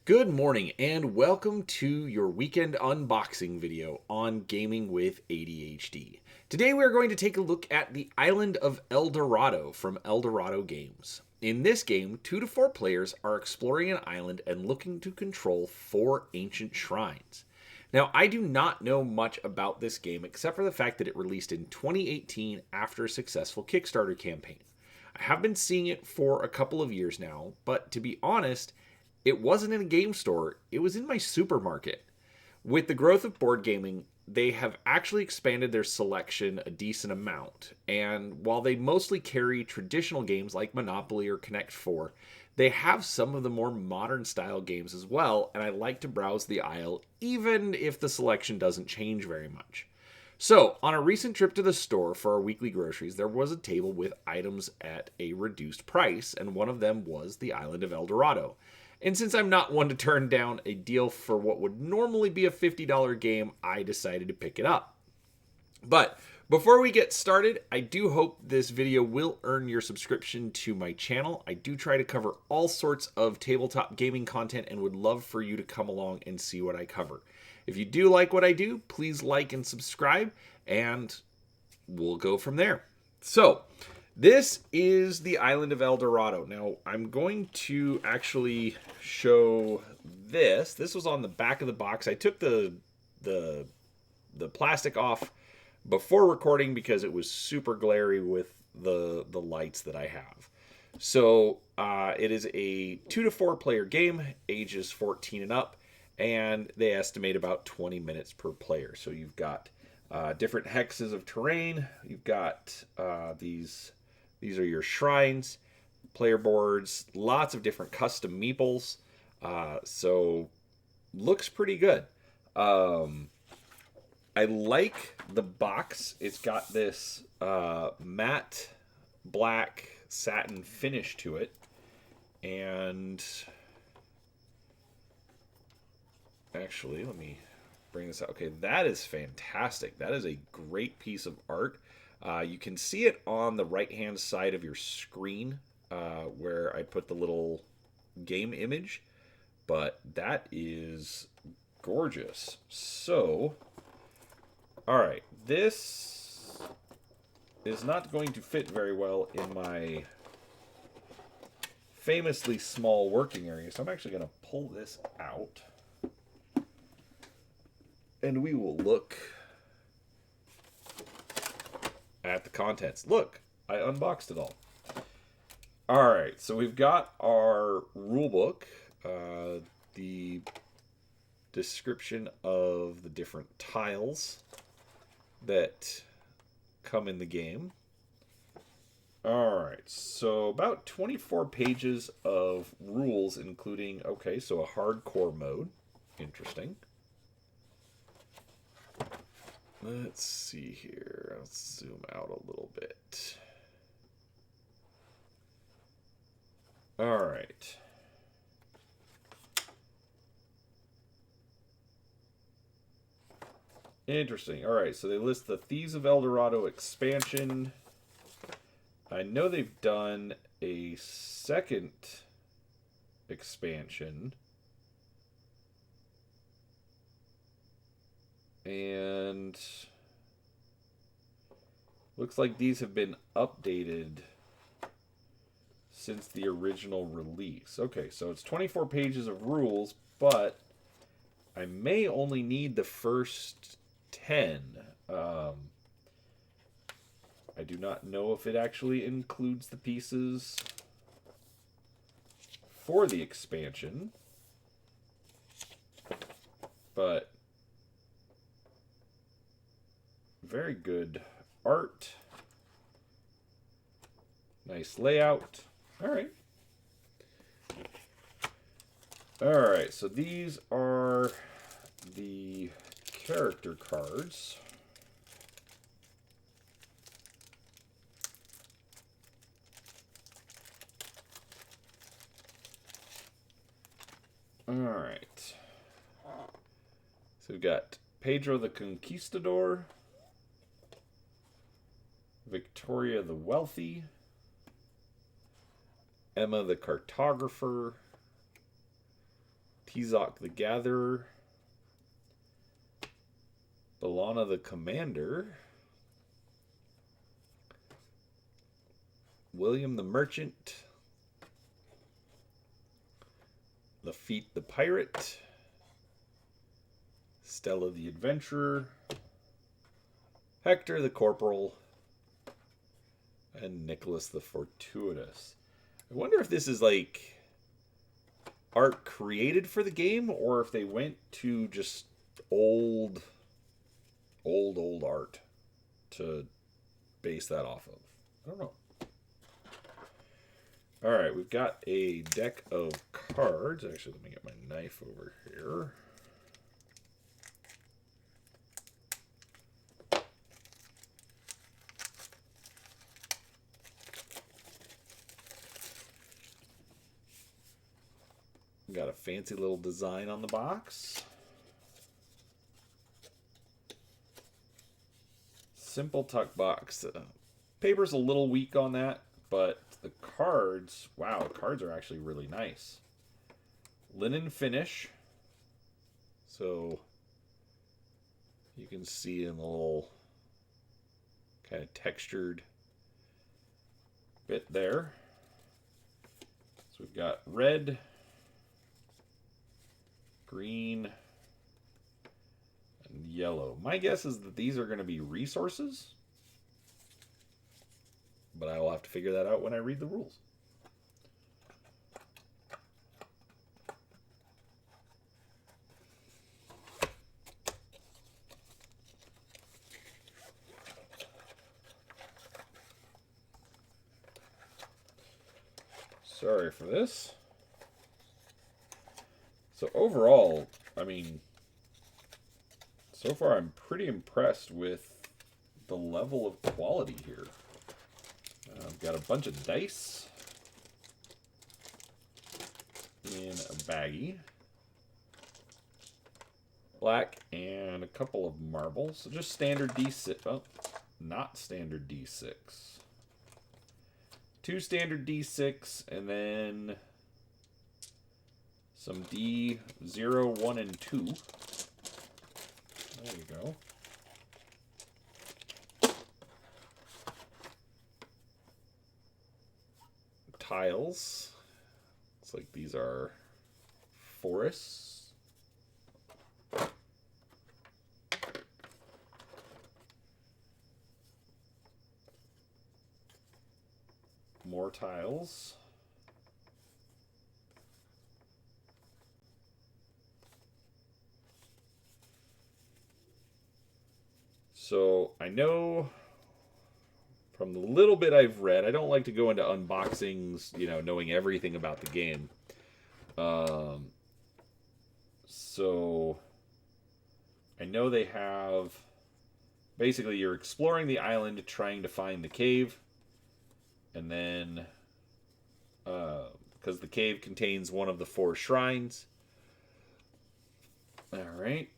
Good morning and welcome to your weekend unboxing video on Gaming with ADHD. Today we are going to take a look at the island of Eldorado from Eldorado Games. In this game, 2 to 4 players are exploring an island and looking to control 4 ancient shrines. Now, I do not know much about this game except for the fact that it released in 2018 after a successful Kickstarter campaign. I have been seeing it for a couple of years now, but to be honest, it wasn't in a game store, it was in my supermarket. With the growth of board gaming, they have actually expanded their selection a decent amount. And while they mostly carry traditional games like Monopoly or Connect 4, they have some of the more modern style games as well, and I like to browse the aisle even if the selection doesn't change very much. So, on a recent trip to the store for our weekly groceries, there was a table with items at a reduced price, and one of them was the island of Eldorado. And since I'm not one to turn down a deal for what would normally be a $50 game, I decided to pick it up. But before we get started, I do hope this video will earn your subscription to my channel. I do try to cover all sorts of tabletop gaming content and would love for you to come along and see what I cover. If you do like what I do, please like and subscribe, and we'll go from there. So, this is the island of Eldorado. Now, I'm going to actually show this. This was on the back of the box. I took the plastic off before recording because it was super glary with the lights that I have. So, it is a 2 to 4 player game, ages 14 and up, and they estimate about 20 minutes per player. So, you've got different hexes of terrain. You've got these are your shrines, player boards, lots of different custom meeples. So looks pretty good. I like the box. It's got this matte black satin finish to it. And actually, let me bring this out. Okay, that is fantastic. That is a great piece of art. You can see it on the right-hand side of your screen where I put the little game image, but that is gorgeous. So, all right, this is not going to fit very well in my famously small working area, so I'm actually going to pull this out, and we will look at the contents. Look, I unboxed it all. All right, so we've got our rule book, the description of the different tiles that come in the game. All right, so about 24 pages of rules, including, okay, so a hardcore mode. Interesting. Let's see here. Let's zoom out a little bit. All right. Interesting. All right, so they list the Thieves of Eldorado expansion. I know they've done a second expansion. And looks like these have been updated since the original release. Okay, so it's 24 pages of rules, but I may only need the first 10. I do not know if it actually includes the pieces for the expansion, but very good art. Nice layout. All right. All right, so these are the character cards. All right. So we've got Pedro the Conquistador, Victoria the Wealthy, Emma the Cartographer, Pizok the Gatherer, Balana the Commander, William the Merchant, Lafitte the Pirate, Stella the Adventurer, Hector the Corporal, and Nicholas the Fortuitous. I wonder if this is like art created for the game or if they went to just old art to base that off of. I don't know. All right, we've got a deck of cards. Actually, let me get my knife over here. Got a fancy little design on the box. Simple tuck box. Paper's a little weak on that, but the cards, wow, the cards are actually really nice. Linen finish. So you can see in the little kind of textured bit there. So we've got red, green, and yellow. My guess is that these are going to be resources, but I will have to figure that out when I read the rules. Sorry for this. So overall, I mean, so far I'm pretty impressed with the level of quality here. I've got a bunch of dice in a baggie. Black and a couple of marbles. So just standard D6. Oh, not standard D6. 2 standard D6 and then some D0, 1, and 2. There you go. Tiles. Looks like these are forests. More tiles. So I know from the little bit I've read, I don't like to go into unboxings, you know, knowing everything about the game. So I know they have, basically you're exploring the island trying to find the cave. And then, because the cave contains one of the 4 shrines. All right.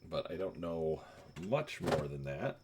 But I don't know much more than that.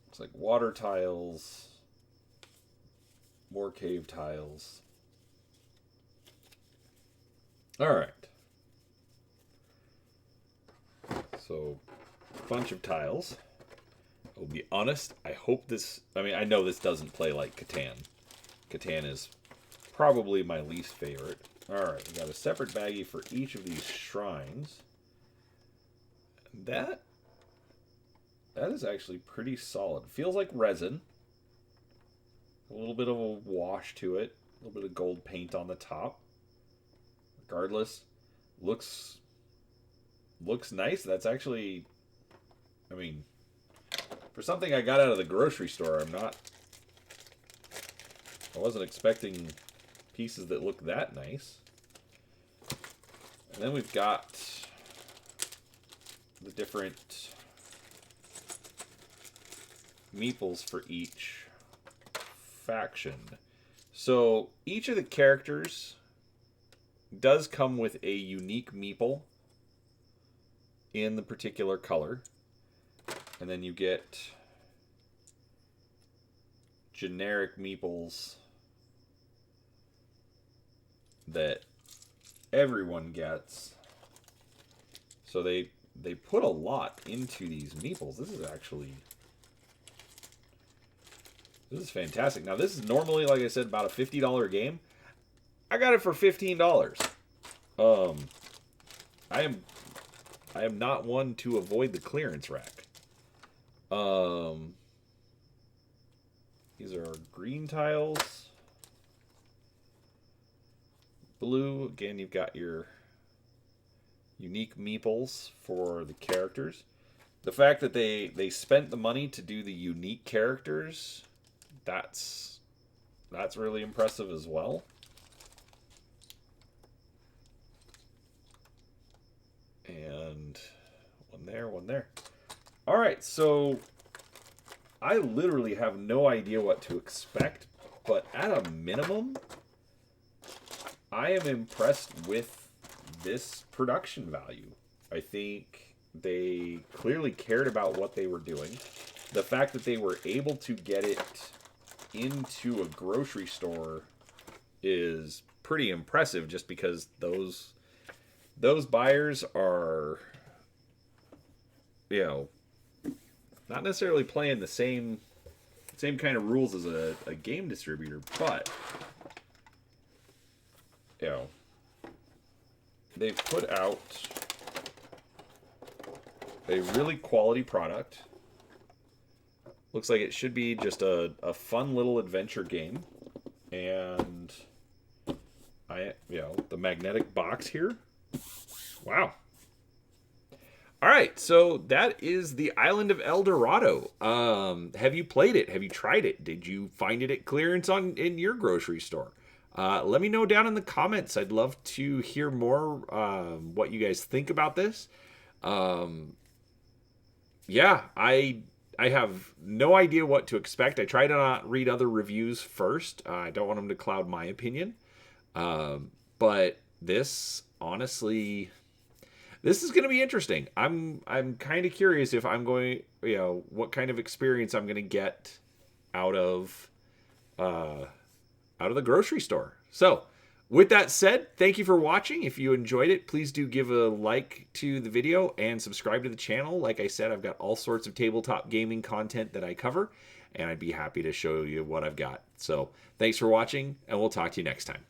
Looks like water tiles, more cave tiles. All right. So, bunch of tiles. I'll be honest, I hope this, I mean, I know this doesn't play like Catan. Catan is probably my least favorite. Alright, we got a separate baggie for each of these shrines. That is actually pretty solid. Feels like resin. A little bit of a wash to it. A little bit of gold paint on the top. Regardless, looks nice. That's actually, I mean, for something I got out of the grocery store, I wasn't expecting pieces that look that nice. And then we've got the different meeples for each faction. So each of the characters does come with a unique meeple in the particular color. And then you get generic meeples that everyone gets. So they put a lot into these meeples. This is fantastic. Now this is normally, like I said, about a $50 game. I got it for $15. I am not one to avoid the clearance rack. These are our green tiles. Blue, again, you've got your unique meeples for the characters. The fact that they spent the money to do the unique characters, that's really impressive as well. And one there, one there. All right, so I literally have no idea what to expect, but at a minimum, I am impressed with this production value. I think they clearly cared about what they were doing. The fact that they were able to get it into a grocery store is pretty impressive, just because those buyers are, you know, not necessarily playing the same kind of rules as a game distributor, but, you know, they've put out a really quality product. Looks like it should be just a fun little adventure game. And the magnetic box here. Wow. All right, so that is the Island of Eldorado. Have you played it? Have you tried it? Did you find it at clearance in your grocery store? Let me know down in the comments. I'd love to hear more what you guys think about this. Yeah, I have no idea what to expect. I try to not read other reviews first. I don't want them to cloud my opinion. But this, honestly, this is going to be interesting. I'm kind of curious if I'm going, what kind of experience I'm going to get out of the grocery store. So, with that said, thank you for watching. If you enjoyed it, please do give a like to the video and subscribe to the channel. Like I said, I've got all sorts of tabletop gaming content that I cover, and I'd be happy to show you what I've got. So, thanks for watching, and we'll talk to you next time.